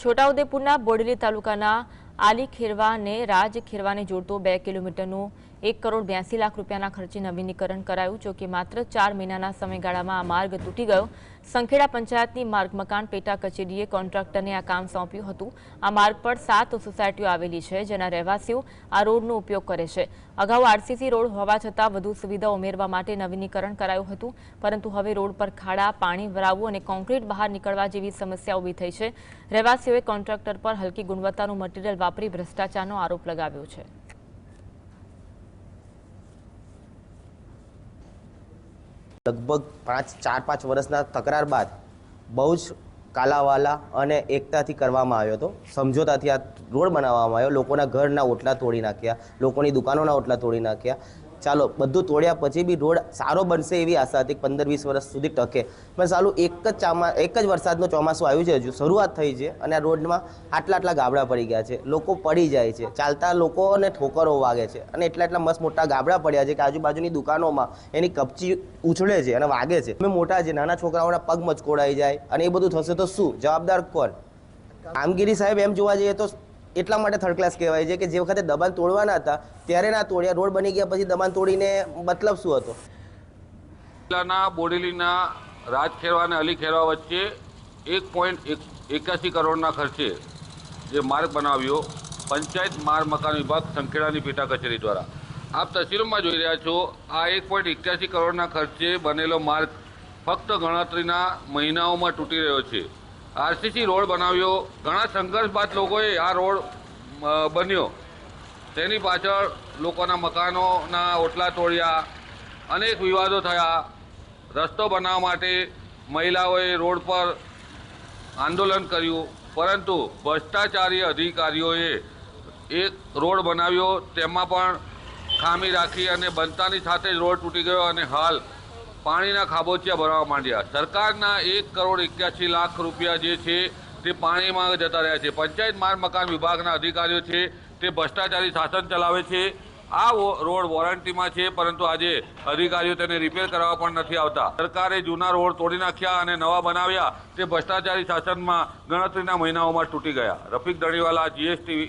છોટાઉદેપુરના બોડેલી તાલુકાના આલી ખેરવાને રાજ ખેરવાને જોડતો 2 કિલોમીટરનું 1,82 લાખ રૂપિયાના ખર્ચે નવીનીકરણ કરાયું। જો કે માત્ર 4 મહિનાના સમયગાળામાં આ માર્ગ તૂટી ગયો। સંખેડા પંચાયતની માર્ગ મકાન પેટા કચેરીએ કોન્ટ્રાક્ટરને આ કામ સોંપ્યું હતું। આ માર્ગ પર 7 સોસાયટીઓ આવેલી છે, જેના રહેવાસીઓ આ રોડનો ઉપયોગ કરે છે। અગાઉ આરસીસી રોડ હોવા છતાં વધુ સુવિધા ઉમેરવા માટે નવીનીકરણ કરાયું હતું, પરંતુ હવે રોડ પર ખાડા, પાણી ભરાવું અને કોન્ક્રીટ બહાર નીકળવા જેવી સમસ્યા ઊભી થઈ છે। રહેવાસીઓએ કોન્ટ્રાક્ટર પર હલકી ગુણવત્તાનું મટીરીયલ વાપરી ભ્રષ્ટાચારનો આરોપ લગાવ્યો છે। लगभग 4-5 વર્ષના તકરાર બાદ બહુ જ કાલાવાલા અને એકતાથી કરવામાં આવ્યો હતો। સમજોતાથી આ રોડ બનાવવામાં આવ્યો। લોકોના ઘરના ઓટલા તોડી નાખ્યા, લોકોની દુકાનોના ઓટલા તોડી નાખ્યા। ચાલો બધું તોડ્યા પછી બી રોડ સારો બનશે એવી આશા હતી, 15-20 વર્ષ સુધી ટકે, પણ ચાલુ એક જ વરસાદનો ચોમાસું આવ્યું છે, હજુ શરૂઆત થઈ છે અને આ રોડમાં આટલા ગાબડા પડી ગયા છે। લોકો પડી જાય છે, ચાલતા લોકોને ઠોકરો વાગે છે અને એટલા મસ્ત મોટા ગાબડા પડ્યા છે કે આજુબાજુની દુકાનોમાં એની કપચી ઉછળે છે અને વાગે છે। અમે મોટા છે, નાના છોકરાઓના પગ મચકોડાઈ જાય અને એ બધું થશે તો શું જવાબદાર કોણ? કામગીરી સાહેબ એમ જોવા જઈએ તો એટલા માટે થર્ડ ક્લાસ કહેવાય છે કે જે વખતે દબાણ તોડવાના હતા ત્યારે ના તોડ્યા, રોડ બની ગયા પછી દબાણ તોડીને મતલબ શું હતો? જિલ્લાના બોડેલીના રાજ ખેરવા અને અલી ખેરવા વચ્ચે 1.81 કરોડના ખર્ચે જે માર્ગ બનાવ્યો પંચાયત માર્ગ મકાન વિભાગ સંખેડાની પેટા કચેરી દ્વારા। આપ તસવીરોમાં જોઈ રહ્યા છો, આ 1.81 કરોડના ખર્ચે બનેલો માર્ગ ફક્ત ગણતરીના મહિનાઓમાં તૂટી રહ્યો છે। આરસીસી રોડ બનાવ્યો, ઘણા સંઘર્ષ બાદ લોકોએ આ રોડ બન્યો, તેની પાછળ લોકોના મકાનોના ઓટલા તોડ્યા, અનેક વિવાદો થયા। રસ્તો બનાવવા માટે મહિલાઓએ રોડ પર આંદોલન કર્યું, પરંતુ ભ્રષ્ટાચારી અધિકારીઓએ એક રોડ બનાવ્યો, તેમાં પણ ખામી રાખી અને બનતાની સાથે જ રોડ તૂટી ગયો અને હાલ પાણીના ખાબોચિયા ભરવા માંડ્યા। સરકારના 1,81 લાખ રૂપિયા જે છે તે પાણીમાં જતા રહ્યા છે। પંચાયત માર્ગ મકાન વિભાગના અધિકારીઓ છે તે ભ્રષ્ટાચારી શાસન ચલાવે છે। આ રોડ વોરંટીમાં છે, પરંતુ આજે અધિકારીઓ તેને રિપેર કરવા પણ નથી આવતા। સરકારે જૂના રોડ તોડી નાખ્યા અને નવા બનાવ્યા, તે ભ્રષ્ટાચારી શાસનમાં ગણતરીના મહિનાઓમાં તૂટી ગયા। રફીક દણીવાલા, GSTV।